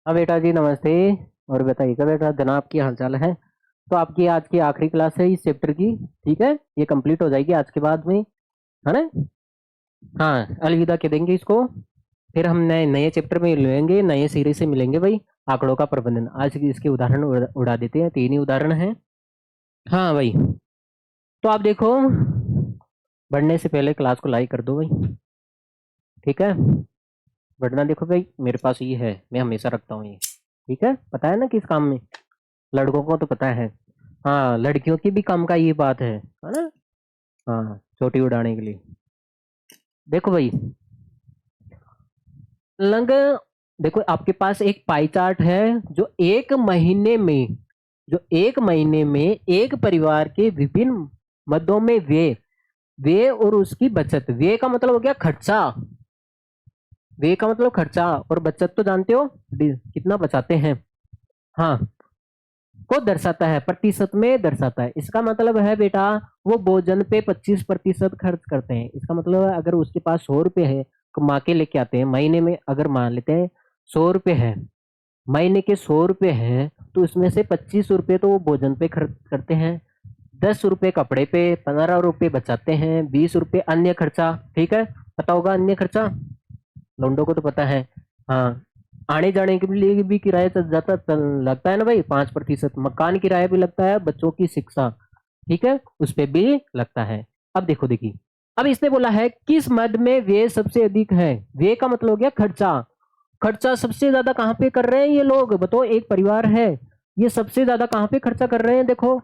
हाँ बेटा जी, नमस्ते। और बताइएगा बेटा, जनाब की हालचाल है। तो आपकी आज की आखिरी क्लास है इस चैप्टर की। ठीक है, ये कंप्लीट हो जाएगी आज के बाद में, है ना। हाँ, अलविदा कह देंगे इसको। फिर हम नए नए चैप्टर में मिलेंगे, नए सिरे से मिलेंगे भाई। आंकड़ों का प्रबंधन, आज की इसके उदाहरण उड़ा देते हैं। 3 ही उदाहरण हैं। हाँ भाई। तो आप देखो, बढ़ने से पहले क्लास को लाइक कर दो भाई। ठीक है। बढ़ना देखो भाई, मेरे पास ये है, मैं हमेशा रखता हूँ ये। ठीक है, पता है ना किस काम में। लड़कों को तो पता है। हाँ, लड़कियों की भी काम का ये बात है ना। हाँ, चोटी उड़ाने के लिए। देखो भाई, लंग देखो आपके पास एक पाई चार्ट है। जो एक महीने में जो एक महीने में एक परिवार के विभिन्न मदों में व्यय व्यय और उसकी बचत। व्यय का मतलब हो गया खर्चा। व्यय का मतलब खर्चा, और बचत तो जानते हो, कितना बचाते हैं। हाँ, को दर्शाता है, प्रतिशत में दर्शाता है। इसका मतलब है बेटा, वो भोजन पे 25% खर्च करते हैं। इसका मतलब है, अगर उसके पास 100 रुपये है, कमा के लेके आते हैं महीने में, अगर मान लेते हैं 100 रुपये है, महीने के 100 रुपये हैं, तो उसमें से 25 रुपये तो वो भोजन पे खर्च करते हैं, 10 रुपये कपड़े पे, 15 रुपये बचाते हैं, 20 रुपये अन्य खर्चा। ठीक है, पता होगा अन्य खर्चा, लौंडो को तो पता है। हाँ, आने जाने के लिए भी किराया लगता है ना भाई, 5%। मकान किराया भी लगता है, बच्चों की शिक्षा, ठीक है, उस पे भी लगता है। अब देखो, देखिए, अब इसने बोला है किस मद में व्यय सबसे अधिक है। व्यय का मतलब हो गया खर्चा। खर्चा सबसे ज्यादा कहाँ पे कर रहे हैं ये लोग, बताओ। एक परिवार है, ये सबसे ज्यादा कहाँ पे खर्चा कर रहे हैं, देखो।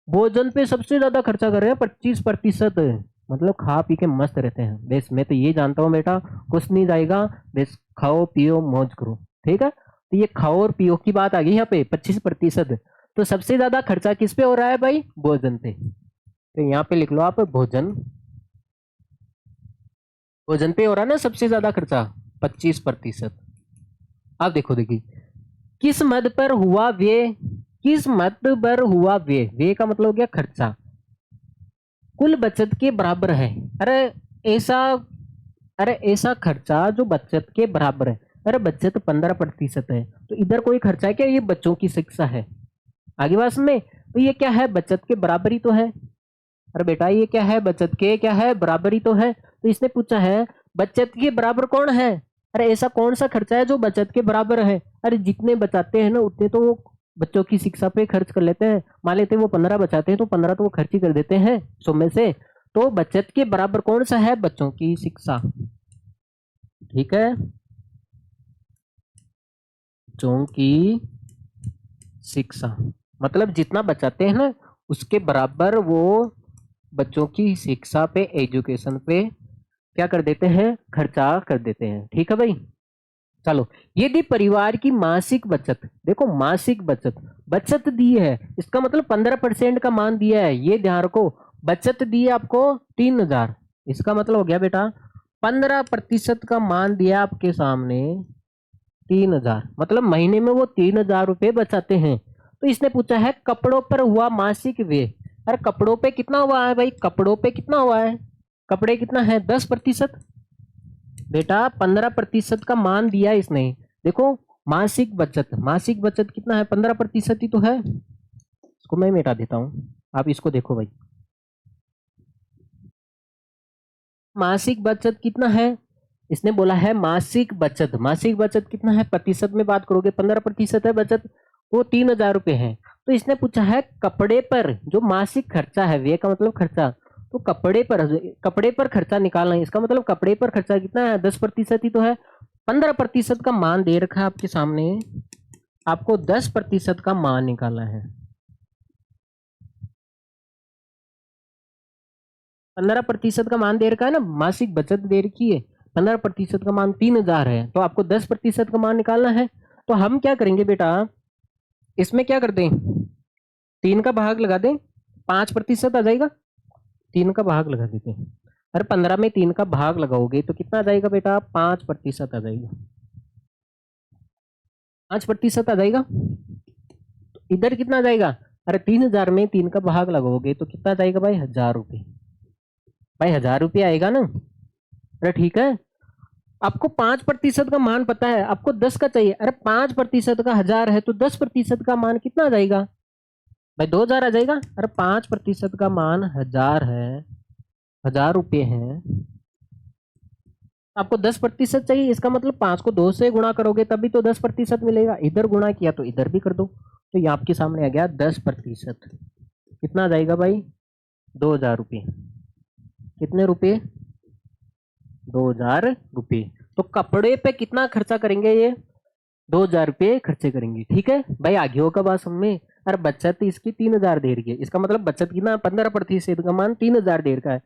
भोजन पे सबसे ज्यादा खर्चा कर रहे हैं, 25%। मतलब खा पी के मस्त रहते हैं। बेस मैं तो ये जानता हूँ बेटा, कुछ नहीं जाएगा। बेस खाओ पियो मौज करो। ठीक है, तो ये खाओ और पियो की बात आ गई यहाँ पे, 25%। तो सबसे ज्यादा खर्चा किस पे हो रहा है भाई, भोजन पे। तो यहाँ पे लिख लो आप, भोजन। भोजन पे हो रहा है ना सबसे ज्यादा खर्चा, 25%। अब देखो, देखिए, किस मद पर हुआ व्यय। किस मद पर हुआ व्यय, व्यय का मतलब हो गया खर्चा, कुल बचत के बराबर है। अरे ऐसा अरे ऐसा खर्चा जो बचत के बराबर है। अरे बचत 15% है, तो इधर कोई खर्चा है क्या, ये बच्चों की शिक्षा है। आगे बात में, तो ये क्या है, बचत के बराबर ही तो है। अरे बेटा, ये क्या है, बचत के क्या है, बराबर ही तो है। तो इसने पूछा है बचत के बराबर कौन है। अरे ऐसा कौन सा खर्चा है जो बचत के बराबर है। अरे जितने बचाते हैं ना, उतने तो वो बच्चों की शिक्षा पे खर्च कर लेते हैं। मान लेते हैं वो 15 बचाते हैं, तो 15 तो वो खर्च ही कर देते हैं 100 में से। तो बचत के बराबर कौन सा है, बच्चों की शिक्षा। ठीक है, बच्चों की शिक्षा, मतलब जितना बचाते हैं ना, उसके बराबर वो बच्चों की शिक्षा पे, एजुकेशन पे क्या कर देते हैं, खर्चा कर देते हैं। ठीक है भाई। चलो, यदि परिवार की मासिक बचत, देखो मासिक बचत, बचत दी है, इसका मतलब 15% का मान दिया है, ये ध्यान रखो। बचत दी है आपको 3,000, इसका मतलब हो गया बेटा 15% का मान दिया आपके सामने 3,000, मतलब महीने में वो 3,000 रुपये बचाते हैं। तो इसने पूछा है कपड़ों पर हुआ मासिक व्यय। अरे कपड़ों पे कितना हुआ है भाई, कपड़ों पे कितना हुआ है, कपड़े कितना है, 10%। बेटा 15% का मान दिया इसने। देखो, मासिक बचत कितना है, 15% ही तो है। इसको मैं मिटा देता हूँ, आप इसको देखो भाई। मासिक बचत कितना है, इसने बोला है मासिक बचत। मासिक बचत कितना है, प्रतिशत में बात करोगे 15% है बचत, वो 3,000 रुपये है। तो इसने पूछा है कपड़े पर जो मासिक खर्चा है, व्यय का मतलब खर्चा, तो कपड़े पर खर्चा निकालना है। इसका मतलब कपड़े पर खर्चा कितना है, 10% ही तो है। 15% का मान दे रखा है आपके सामने, आपको 10% का मान निकालना है। 15% का मान दे रखा है ना, मासिक बचत दे रखी है, 15% का मान 3,000 है, तो आपको 10% का मान निकालना है। तो हम क्या करेंगे बेटा, इसमें क्या कर दें, 3 का भाग लगा दें, 5% आ जाएगा। 3 का भाग लगा देते हैं। अरे 15 में 3 का भाग लगाओगे तो कितना आ जाएगा बेटा, 5% आ जाएगा। 5% आ जाएगा। तो इधर कितना आ जाएगा, अरे 3,000 में 3 का भाग लगाओगे तो कितना आ जाएगा भाई, 1,000 रुपये। भाई 1,000 रुपये आएगा ना। अरे ठीक है, आपको 5% का मान पता है, आपको 10 का चाहिए। अरे 5% का 1000 है तो 10% का मान कितना आ जाएगा भाई? 2000 आ जाएगा। अरे 5% का मान 1000 है, 1000 रुपये है, आपको 10% चाहिए। इसका मतलब 5 को 2 से गुणा करोगे तभी तो 10% मिलेगा। इधर गुणा किया तो इधर भी कर दो, तो ये आपके सामने आ गया 10%। कितना आ जाएगा भाई? 2000 रुपये। कितने रुपए? 2000 रुपये। तो कपड़े पे कितना खर्चा करेंगे ये? 2000 रुपये खर्चे करेंगे। ठीक है भाई, आगे होगा बात समझ में। अरे बचत इसकी 3000 देर की है, इसका मतलब बचत कितना? 15% का मान 3000 देर का है।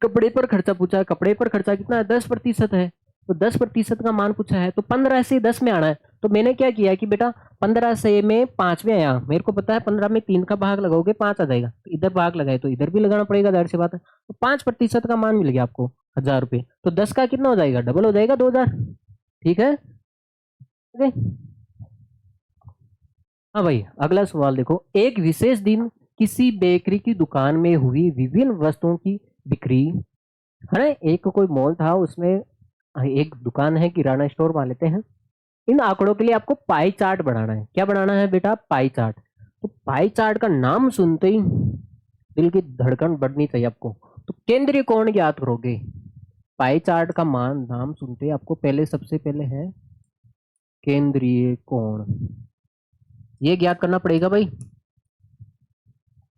कपड़े पर खर्चा पूछा है, कपड़े पर खर्चा कितना है? 10% है। तो 10% का मान पूछा है तो 15 से 10 में आना है। तो मैंने क्या किया कि बेटा 15 से में 5 में आया, मेरे को पता है 15 में 3 का भाग लगाओगे 5 आ जाएगा, तो इधर भाग लगाए तो इधर भी लगाना पड़ेगा, जाहिर सी बात है। तो 5% का मान मिल गया आपको 1000 रुपये। तो 10 का कितना हो जाएगा? डबल हो जाएगा, 2000। ठीक है। ओके। हाँ भाई, अगला सवाल देखो। एक विशेष दिन किसी बेकरी की दुकान में हुई विभिन्न वस्तुओं की बिक्री, है ना। एक कोई मॉल था, उसमें एक दुकान है, किराना स्टोर मान लेते हैं। इन आंकड़ों के लिए आपको पाई चार्ट बनाना है। क्या बनाना है बेटा? Pie chart. तो पाई चार्ट का नाम सुनते ही दिल की धड़कन बढ़नी चाहिए आपको। तो केंद्रीय कोण ज्ञात करोगे। पाई चार्ट का मान नाम सुनते ही आपको पहले, सबसे पहले है केंद्रीय कोण, ये ज्ञात करना पड़ेगा भाई।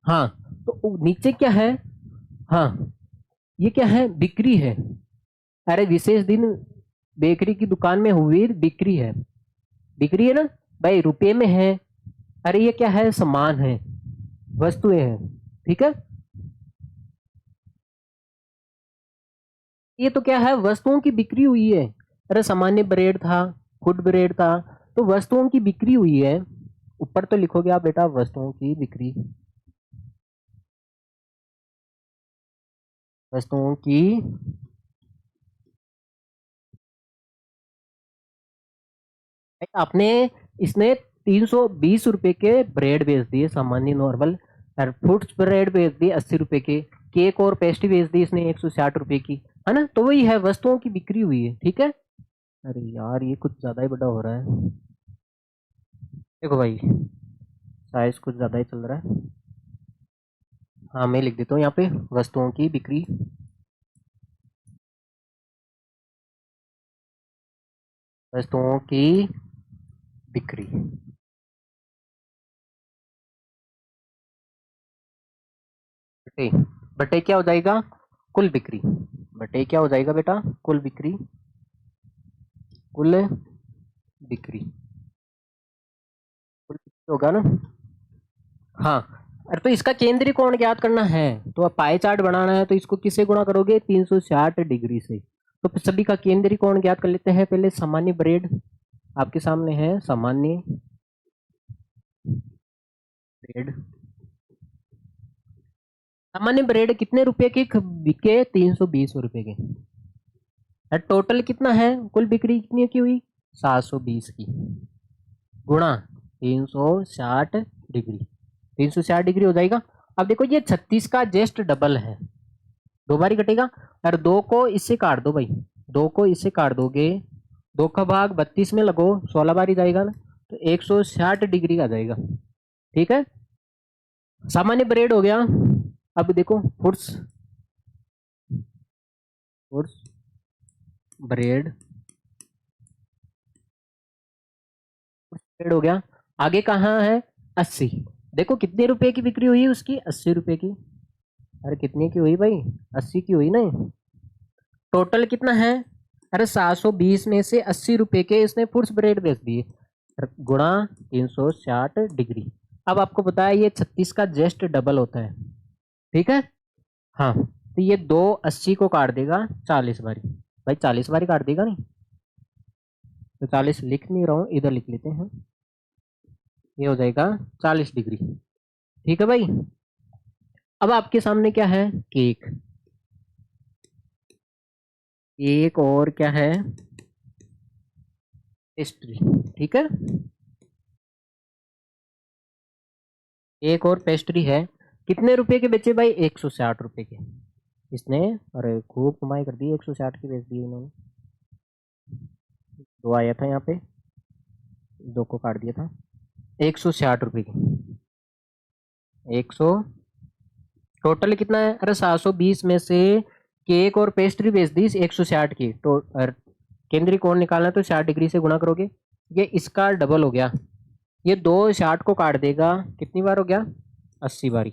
हाँ, तो नीचे क्या है? हाँ, ये क्या है? बिक्री है। अरे विशेष दिन बेकरी की दुकान में हुई बिक्री है, बिक्री है ना भाई, रुपये में है। अरे ये क्या है? सामान है, वस्तुएं हैं। ठीक है। ये तो क्या है? वस्तुओं की बिक्री हुई है। अरे सामान्य ब्रेड था, फूड ब्रेड था, तो वस्तुओं की बिक्री हुई है। ऊपर तो लिखोगे आप बेटा वस्तुओं की बिक्री, वस्तुओं की। आपने, इसने 320 रुपए के ब्रेड बेच दिए सामान्य नॉर्मल, और फ्रूट्स ब्रेड बेच दिए 80 रुपए के, केक और पेस्ट्री बेच दी इसने 160 रुपए की, है ना। तो वही है, वस्तुओं की बिक्री हुई है। ठीक है। अरे यार ये कुछ ज्यादा ही बड़ा हो रहा है। देखो भाई, साइज कुछ ज्यादा ही चल रहा है। हाँ, मैं लिख देता हूँ यहाँ पे वस्तुओं की बिक्री, वस्तुओं की बिक्री। बटे, बटे क्या हो जाएगा? कुल बिक्री। बटे क्या हो जाएगा बेटा? कुल बिक्री, कुल बिक्री, कुल बिक्री होगा ना। हाँ। अरे तो इसका केंद्रीय कोण ज्ञात करना है, तो अब पाई चार्ट बनाना है, तो इसको किससे गुणा करोगे? 360 डिग्री से। तो सभी का केंद्रीय कोण ज्ञात कर लेते हैं। पहले सामान्य ब्रेड आपके सामने है, सामान्य ब्रेड। सामान्य ब्रेड कितने रुपए के बिके? 320 रुपए के। और टोटल कितना है? कुल बिक्री कितनी की हुई? 720 की, गुणा 360 डिग्री। 360 डिग्री हो जाएगा। अब देखो ये 36 का जस्ट डबल है, दो बार ही कटेगा। और दो को इससे काट दो भाई, दो को इससे काट दोगे, दो का भाग 32 में लगो, 16 बार ही जाएगा ना, तो 160 डिग्री का जाएगा। ठीक है। सामान्य ब्रेड हो गया। अब देखो फुट्स, फुट्स ब्रेड, ब्रेड हो गया। आगे कहाँ है? 80। देखो कितने रुपए की बिक्री हुई उसकी? 80 रुपए की। अरे कितने की हुई भाई? 80 की हुई ना। टोटल कितना है? अरे 720 में से 80 रुपए के इसने फुट्स ब्रेड बेच दिए, गुणा 360 डिग्री। अब आपको पता है ये 36 का जस्ट डबल होता है। ठीक है। हाँ, तो ये दो 80 को काट देगा 40 बारी, भाई 40 बारी काट देगा नहीं, तो 40 लिख नहीं रहा हूँ, इधर लिख लेते हैं। ये हो जाएगा 40 डिग्री। ठीक है भाई। अब आपके सामने क्या है? केक, एक और क्या है? पेस्ट्री। ठीक है। एक और पेस्ट्री है। कितने रुपए के बेचे भाई? 160 रुपए के इसने। अरे खूब कमाई कर दी, 160 की बेच दी इन्होंने। दो आया था यहाँ पे, दो को काट दिया था। 160 रुपये की, 100, टोटल कितना है? अरे 720 में से केक और पेस्ट्री बेच दी 160 की, तो केंद्रीय कोण निकालना तो 60 डिग्री से गुणा करोगे, ये इसका डबल हो गया। ये दो 60 को काट देगा, कितनी बार हो गया? 80 बारी।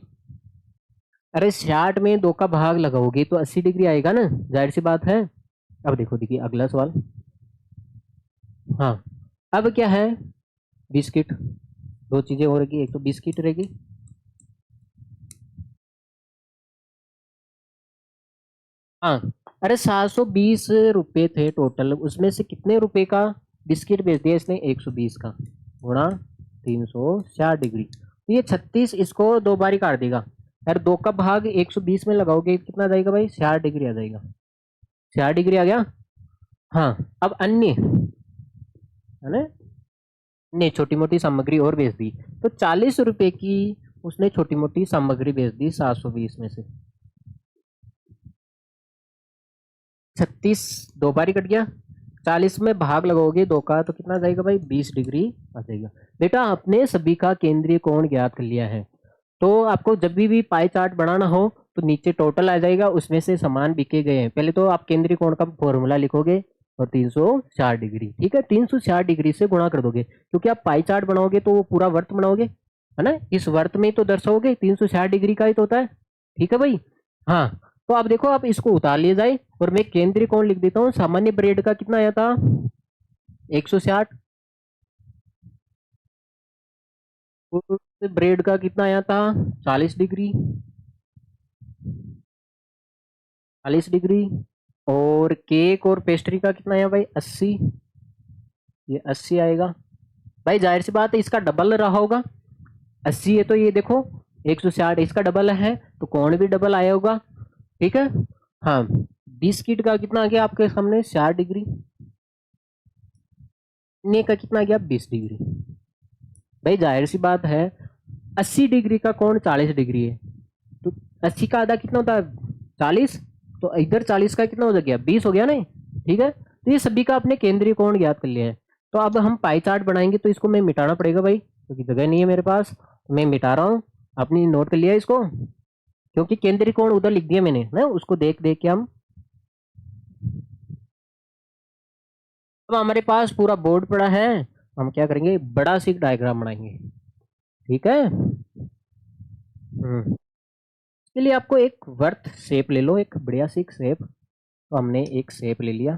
अरे 60 में दो का भाग लगाओगे तो 80 डिग्री आएगा ना, जाहिर सी बात है। अब देखो, देखिए अगला सवाल। हाँ, अब क्या है? बिस्किट, दो चीजें हो रही, एक तो बिस्किट रहेगी। हाँ, अरे 720 रुपये थे टोटल, उसमें से कितने रुपए का बिस्किट बेच दिया इसने? 120 का, गुणा 360 डिग्री, तो ये 36, इसको दो बार ही काट देगा। यार दो का भाग 120 में लगाओगे कितना आ जाएगा भाई? 60 डिग्री आ जाएगा। 60 डिग्री आ गया। हाँ, अब अन्य है ना, ने छोटी मोटी सामग्री और बेच दी, तो 40 रुपए की उसने छोटी मोटी सामग्री बेच दी 720 में से। 36 दो बार ही कट गया, 40 में भाग लगाओगे दो का तो कितना आ जाएगा भाई? 20 डिग्री आ जाएगा। बेटा आपने सभी का केंद्रीय कोण ज्ञात कर लिया है, तो आपको जब भी पाई चार्ट बनाना हो तो नीचे टोटल आ जाएगा, उसमें से समान बिके गए हैं, पहले तो आप केंद्रीय कोण का फॉर्मूला लिखोगे और 360 डिग्री, ठीक है, 360 डिग्री से गुणा कर दोगे, क्योंकि आप पाई चार्ट बनाओगे तो वो पूरा वर्त बनाओगे, है ना, इस वर्त में ही तो दर्शाओगे, 360 डिग्री का ही तो होता है। ठीक है भाई। हाँ, तो आप देखो, आप इसको उतार लिए जाए और मैं केंद्रीय कोण लिख देता हूँ। सामान्य ब्रेड का कितना आया था? 160। ब्रेड का कितना आया था? 40 डिग्री, 40 डिग्री। और केक और पेस्ट्री का कितना आया भाई? 80, ये 80 आएगा। भाई जाहिर सी बात है इसका डबल रहा होगा, 80 है तो ये देखो 160 इसका डबल है, तो कोण भी डबल आया होगा। ठीक है। हाँ, बिस्किट का कितना आ गया आपके सामने? 60 डिग्री। ने का कितना आ गया? 20 डिग्री। भाई जाहिर सी बात है 80 डिग्री का कोण 40 डिग्री है, तो 80 का आधा कितना होता है? 40, तो इधर 40 का कितना हो गया? 20 हो गया ना। ठीक है, तो ये सभी का अपने केंद्रीय कोण ज्ञात कर लिया है। तो अब हम पाई चार्ट बनाएंगे, तो इसको मैं मिटाना पड़ेगा भाई, क्योंकि जगह नहीं है मेरे पास, तो मैं मिटा रहा हूँ। आपने नोट कर लिया इसको, क्योंकि केंद्रीय कोण उधर लिख दिया मैंने ना, उसको देख देख के हम। अब हमारे पास पूरा बोर्ड पड़ा है, हम क्या करेंगे? बड़ा सी डायग्राम बनाएंगे। ठीक है। इसके लिए आपको एक वर्थ शेप ले लो, एक बढ़िया सी शेप। तो हमने एक शेप ले लिया,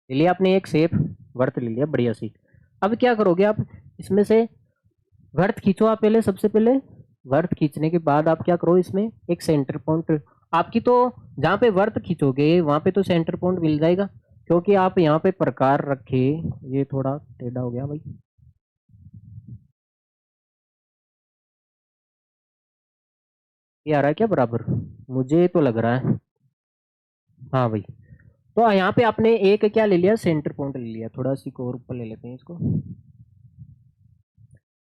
ले आपने एक शेप, वर्थ ले लिया बढ़िया सी। अब क्या करोगे आप? इसमें से वर्थ खींचो आप पहले, सबसे पहले वर्थ खींचने के बाद आप क्या करो? इसमें एक सेंटर पॉइंट आपकी, तो जहाँ पे वर्थ खींचोगे वहां पे तो सेंटर पॉइंट मिल जाएगा, क्योंकि आप यहाँ पे प्रकार रखे। ये थोड़ा टेढ़ा हो गया भाई, ये आ रहा है क्या बराबर? मुझे तो लग रहा है। हाँ भाई, तो यहाँ पे आपने एक क्या ले लिया? सेंटर पॉइंट ले लिया। थोड़ा सी और ऊपर ले लेते हैं इसको,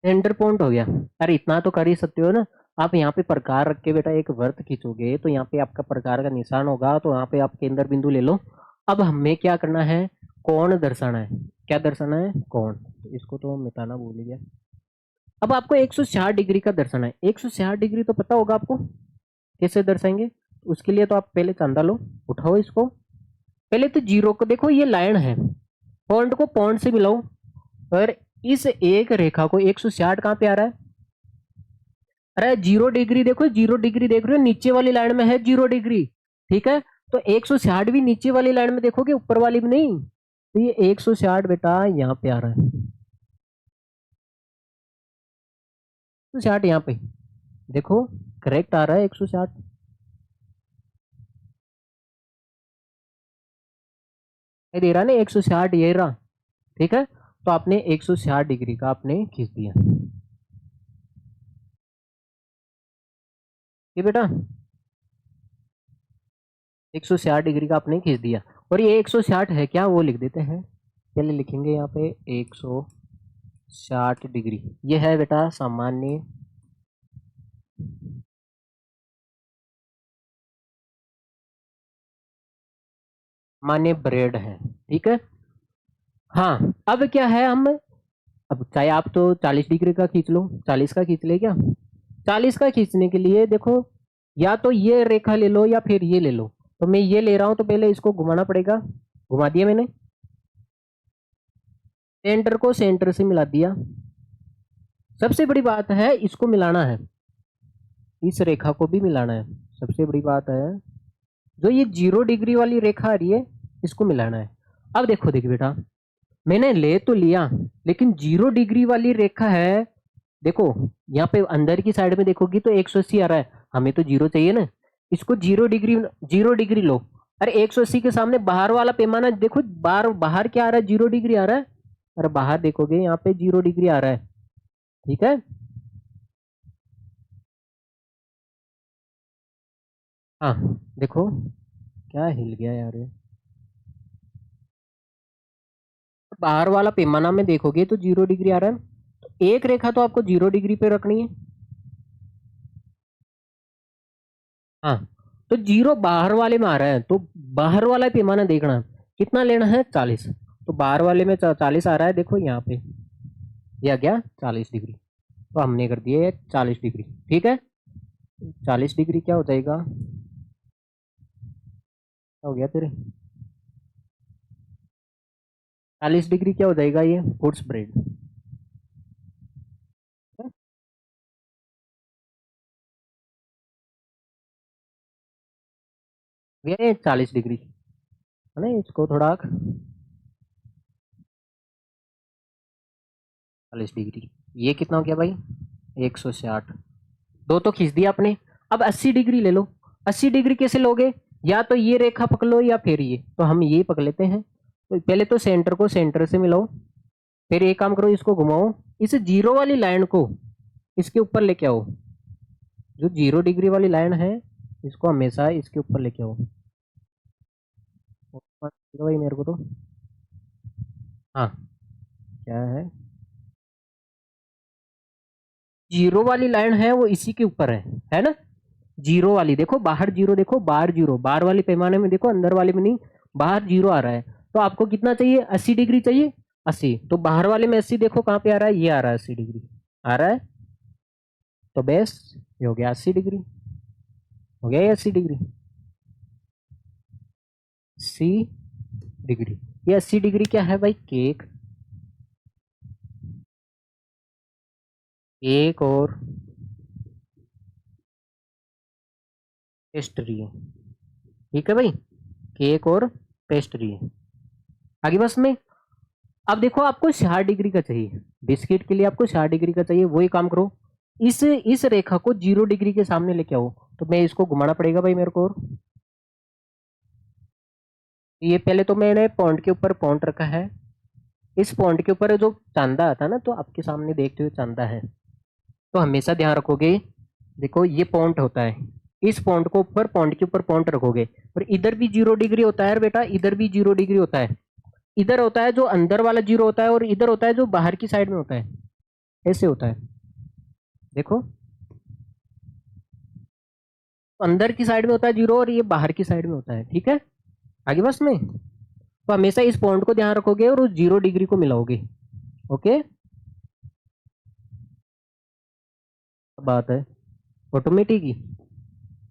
सेंटर पॉइंट हो गया। अरे इतना तो कर ही सकते हो ना। आप यहाँ पे प्रकार रख के बेटा एक वर्त खींचोगे, तो यहाँ पे आपका प्रकार का निशान होगा, तो यहाँ पे आप केंद्र बिंदु ले लो। अब हमें क्या करना है? कोण दर्शाना है। क्या दर्शाना है? कोण। तो इसको तो मिटाना भूल ही गया। अब आपको 160 डिग्री का दर्शाना है। 160 डिग्री तो पता होगा आपको, कैसे दर्शाएंगे? उसके लिए तो आप पहले चांदा लो, उठाओ इसको। पहले तो जीरो को देखो, ये लाइन है, पॉइंट को पॉइंट से मिलाओ, और इस एक रेखा को 160 कहाँ पे आ रहा है? अरे 0 डिग्री देखो, 0 डिग्री देख रहे हो, नीचे वाली लाइन में है 0 डिग्री। ठीक है, तो 160 भी नीचे वाली लाइन में देखोगे, ऊपर वाली में नहीं। तो ये 160 बेटा यहाँ पे आ रहा है, 160 यहाँ पे देखो, करेक्ट आ रहा है 160। ये दे रहा ना 160, ये रहा। ठीक है, तो आपने 160 डिग्री का आपने खींच दिया। ये बेटा 160 डिग्री का आपने खींच दिया, और ये 160 है क्या, वो लिख देते हैं। पहले लिखेंगे यहाँ पे 160 डिग्री, ये है बेटा सामान्य माने ब्रेड है, ठीक है। हाँ, अब क्या है, हम अब चाहे आप तो 40 डिग्री का खींच लो, 40 का खींच ले क्या। 40 का खींचने के लिए देखो, या तो ये रेखा ले लो या फिर ये ले लो। तो मैं ये ले रहा हूं, तो पहले इसको घुमाना पड़ेगा। घुमा दिया मैंने, सेंटर को सेंटर से मिला दिया। सबसे बड़ी बात है इसको मिलाना है, इस रेखा को भी मिलाना है। सबसे बड़ी बात है जो ये 0 डिग्री वाली रेखा आ रही है, इसको मिलाना है। अब देखो, देखिए बेटा, मैंने ले तो लिया, लेकिन 0 डिग्री वाली रेखा है। देखो, यहाँ पे अंदर की साइड में देखोगी तो 180 आ रहा है, हमें तो जीरो चाहिए ना। इसको 0 डिग्री, 0 डिग्री लो। अरे 180 के सामने बाहर वाला पैमाना देखो, बाहर बाहर क्या आ रहा है, 0 डिग्री आ रहा है। अरे बाहर देखोगे यहाँ पे 0 डिग्री आ रहा है, ठीक है। हाँ, देखो क्या हिल गया यार ये। बाहर वाला पैमाना में देखोगे तो 0 डिग्री आ रहा है, तो एक रेखा तो आपको 0 डिग्री पे रखनी है। हाँ, तो जीरो बाहर वाले में आ रहा है, तो बाहर वाला पैमाना देखना कितना लेना है, 40। तो बाहर वाले में 40 आ रहा है, देखो यहाँ पे ये आ गया 40 डिग्री। तो हमने कर दिए 40 डिग्री, ठीक है। 40 डिग्री क्या हो जाएगा, क्या हो गया तेरे, 40 डिग्री क्या हो जाएगा, ये फुट स्प्रेड। ये 40 डिग्री है ना, इसको थोड़ा 40 डिग्री, ये कितना हो गया भाई, 160। दो तो खींच दिया आपने। अब 80 डिग्री ले लो। 80 डिग्री कैसे लोगे, या तो ये रेखा पकड़ लो या फिर ये, तो हम ये पकड़ लेते हैं। तो पहले तो सेंटर को सेंटर से मिलाओ, फिर एक काम करो, इसको घुमाओ, इस जीरो वाली लाइन को इसके ऊपर लेके आओ। जो 0 डिग्री वाली लाइन है, इसको हमेशा इसके ऊपर लेके आओ। भाई मेरे को तो, हाँ, क्या जीरो वाली लाइन है वो इसी के ऊपर है ना। जीरो वाली देखो, बाहर जीरो देखो, बाहर जीरो, बाहर वाले पैमाने में देखो, अंदर वाले में नहीं, बाहर जीरो आ रहा है। तो आपको कितना चाहिए, 80 डिग्री चाहिए। 80, तो बाहर वाले में 80 देखो कहाँ पे आ रहा है, ये आ रहा है, 80 डिग्री आ रहा है। तो बेस, ये हो गया 80 डिग्री, हो गया ये 80 डिग्री। 80 डिग्री, ये 80 डिग्री क्या है भाई, केक। एक और पेस्ट्री है, ठीक है भाई, केक और पेस्ट्री है। आगे बस में, अब देखो आपको 60 डिग्री का चाहिए, बिस्किट के लिए आपको 60 डिग्री का चाहिए, वही काम करो, इस रेखा को 0 डिग्री के सामने लेके आओ। तो मैं इसको घुमाना पड़ेगा भाई मेरे को, और ये पहले तो मैंने पॉइंट के ऊपर पॉइंट रखा है। इस पॉइंट के ऊपर जो चांदा आता है ना, तो आपके सामने देखते हुए चांदा है, तो हमेशा ध्यान रखोगे। देखो ये पॉइंट होता है, इस पॉइंट को ऊपर पॉइंट के ऊपर पॉइंट रखोगे, और इधर भी 0 डिग्री होता है बेटा, इधर भी 0 डिग्री होता है। इधर होता है जो अंदर वाला जीरो होता है, और इधर होता है जो बाहर की साइड में होता है, ऐसे होता है। देखो, अंदर की साइड में होता है जीरो, और ये बाहर की साइड में होता है, ठीक है। आगे बस में, तो हमेशा इस पॉइंट को ध्यान रखोगे और उस 0 डिग्री को मिलाओगे। ओके, बात है ऑटोमेटिक ही।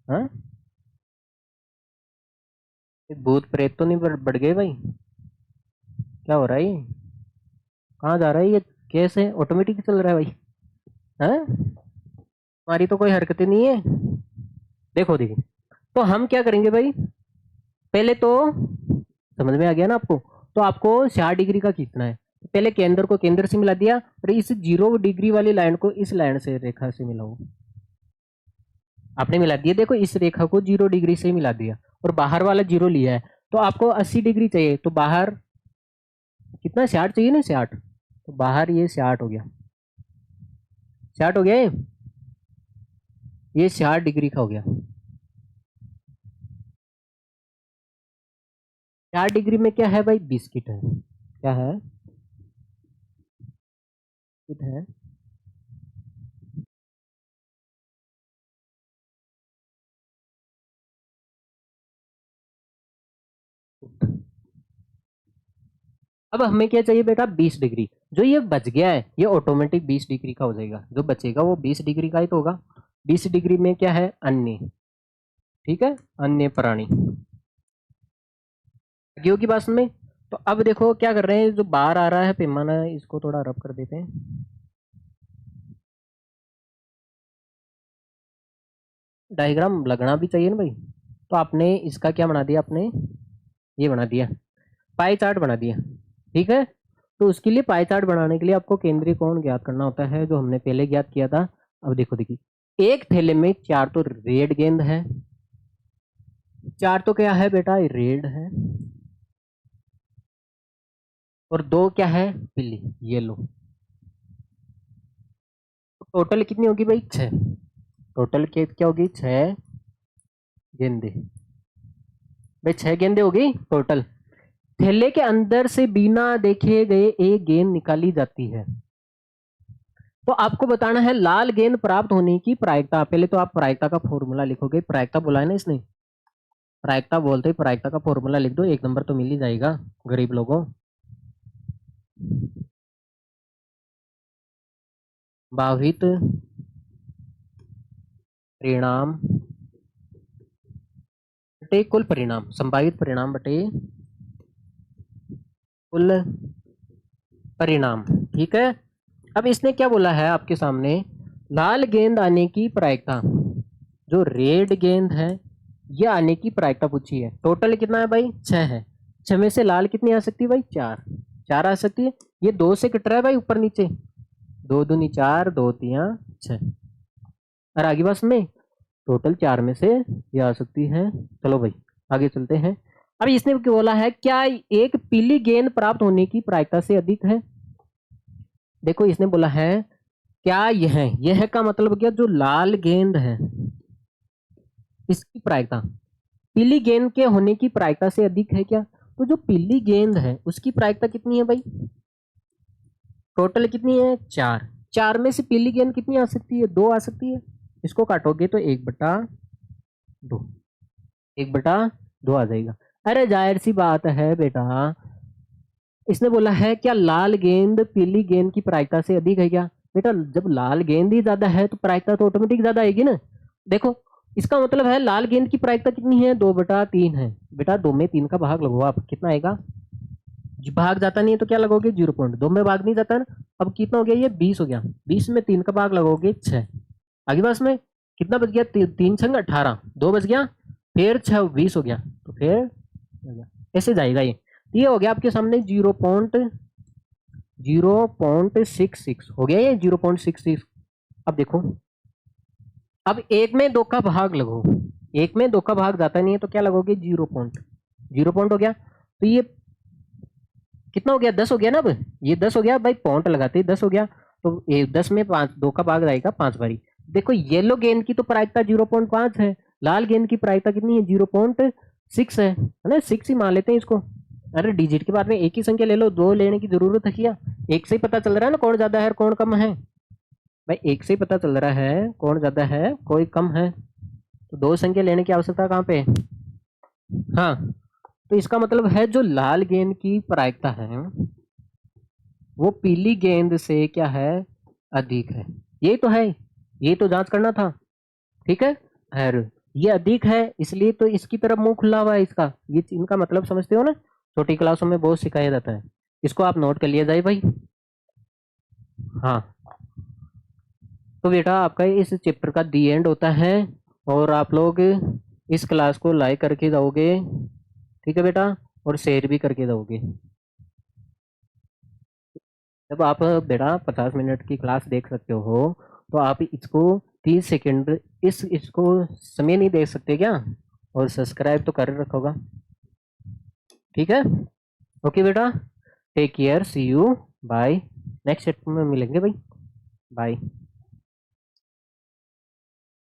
हाँ, ये भूत प्रेत तो नहीं बढ़ गए भाई, क्या हो रहा है ये, कहाँ जा रहा है ये, कैसे ऑटोमेटिक चल रहा है भाई। हाँ, हमारी तो कोई हरकतें नहीं है। देखो देखिए, तो हम क्या करेंगे भाई, पहले तो समझ में आ गया ना आपको। तो आपको 60 डिग्री का खींचना है, तो पहले केंद्र को केंद्र से मिला दिया, और इस 0 डिग्री वाली लाइन को इस लाइन से रेखा से मिलाओ। आपने मिला दिया, देखो इस रेखा को 0 डिग्री से मिला दिया, और बाहर वाला जीरो लिया है। तो आपको 80 डिग्री चाहिए, तो बाहर कितना, 60 चाहिए ना, 60, तो बाहर ये 60 हो गया, 60 हो गया ये 60 डिग्री का हो गया। 60 डिग्री में क्या है भाई, बिस्किट है, क्या है, बिस्किट है। अब हमें क्या चाहिए बेटा 20 डिग्री। जो ये बच गया है ये ऑटोमेटिक 20 डिग्री का हो जाएगा, जो बचेगा वो 20 डिग्री का ही तो होगा। 20 डिग्री में क्या है अन्य, ठीक है, अन्य प्राणी की बात में। तो अब देखो क्या कर रहे हैं, जो बाहर आ रहा है पैमाना इसको थोड़ा रब कर देते हैं। डायग्राम लगना भी चाहिए ना भाई। तो आपने इसका क्या बना दिया, आपने ये बना दिया, पाई चार्ट बना दिया, ठीक है। तो उसके लिए पाई चार्ट बनाने के लिए आपको केंद्रीय कोण ज्ञात करना होता है, जो हमने पहले ज्ञात किया था। अब देखो देखिए, एक थैले में 4 तो रेड गेंद है, 4 तो क्या है बेटा रेड है, और 2 क्या है पीली येलो। टोटल कितनी होगी भाई 6, टोटल क्या होगी 6 गेंदे भाई, 6 गेंदे होगी टोटल। थैले के अंदर से बिना देखे गए एक गेंद निकाली जाती है। तो आपको बताना है लाल गेंद प्राप्त होने की प्रायिकता। पहले तो आप प्रायिकता का फॉर्मूला लिखोगे, प्रायिकता बोला है ना इसने, प्रायिकता बोलते ही प्रायिकता का फॉर्मूला लिख दो, 1 नंबर तो मिल ही जाएगा गरीब लोगों। भावित परिणाम बटे कुल परिणाम, संभावित परिणाम बटे कुल परिणाम, ठीक है। अब इसने क्या बोला है आपके सामने, लाल गेंद आने की प्रायिकता, जो रेड गेंद है ये आने की प्रायिकता पूछी है। टोटल कितना है भाई 6 है, 6 में से लाल कितनी आ सकती है भाई 4, 4 आ सकती है। ये 2 से कट रहा है भाई ऊपर नीचे, 2 दूनी 4, 2 तिया 6, और आगे बस में टोटल 4 में से ये आ सकती है। चलो भाई आगे चलते हैं। अब इसने क्या बोला है, क्या एक पीली गेंद प्राप्त होने की प्रायिकता से अधिक है। देखो इसने बोला है क्या यह का मतलब क्या, जो लाल गेंद है इसकी प्रायिकता पीली गेंद के होने की प्रायिकता से अधिक है क्या। तो जो पीली गेंद है उसकी प्रायिकता कितनी है भाई, टोटल कितनी है 4, 4 में से पीली गेंद कितनी आ सकती है 2 आ सकती है। इसको काटोगे तो 1/2, 1/2 आ जाएगा। अरे जाहिर सी बात है बेटा, इसने बोला है क्या लाल गेंद पीली गेंद की प्रायिकता से अधिक है क्या। बेटा जब लाल गेंद ही ज्यादा है तो प्रायिकता तो ऑटोमेटिक ज्यादा आएगी ना। देखो इसका मतलब है लाल गेंद की प्रायिकता कितनी है 2/3 है। बेटा 2 में 3 का भाग लगो, आप कितना आएगा, भाग जाता नहीं है तो क्या लगोगे 0.2 में भाग नहीं जाता ना। अब कितना हो गया ये 20 हो गया, 20 में 3 का भाग लगोगे 6, आगे पास में कितना बच गया 3×3 = 18, 2 बच गया, फिर 6 20 हो गया, तो फिर ऐसे जाएगा ये हो गया आपके सामने 0.66 हो गया ये 0.66। अब देखो, अब 1 में 2 का भाग लगो, 1 में 2 का भाग जाता नहीं है तो क्या लगोगे 0 पॉइंट हो गया। तो ये कितना हो गया 10 हो गया ना। अब ये 10 हो गया भाई, पॉइंट लगाते ही 10 हो गया। तो 10 में 5 2 का भाग आएगा 5 बारी। देखो येलो गेंद की तो प्रायिकता 0.5 है, लाल गेंद की प्रायिकता कितनी है 0.6 है ना, 6 ही मान लेते हैं इसको। अरे डिजिट के बाद में एक ही संख्या ले लो, 2 लेने की जरूरत है क्या, एक से ही पता चल रहा है ना कौन ज्यादा है और कौन कम है। भाई एक से ही पता चल रहा है कौन ज्यादा है कोई कम है, तो 2 संख्या लेने की आवश्यकता कहाँ पे है। हाँ, तो इसका मतलब है जो लाल गेंद की प्रायिकता है वो पीली गेंद से क्या है अधिक है। ये तो है, ये तो जांच करना था, ठीक है। और ये अधिक है इसलिए तो इसकी तरफ मुंह खुला हुआ है इसका, ये इनका मतलब समझते हो ना, छोटी क्लासों में बहुत सिखाया जाता है। इसको आप नोट कर लिया जाए भाई। हाँ, तो बेटा आपका इस चैप्टर का दी एंड होता है, और आप लोग इस क्लास को लाइक करके जाओगे, ठीक है बेटा, और शेयर भी करके जाओगे। जब आप बेटा 50 मिनट की क्लास देख सकते हो तो आप इसको 30 सेकेंड इसको समय नहीं दे सकते क्या, और सब्सक्राइब तो कर रखोगा, ठीक है। ओके बेटा, take care, see you, bye, next chapter में मिलेंगे भाई, बाय।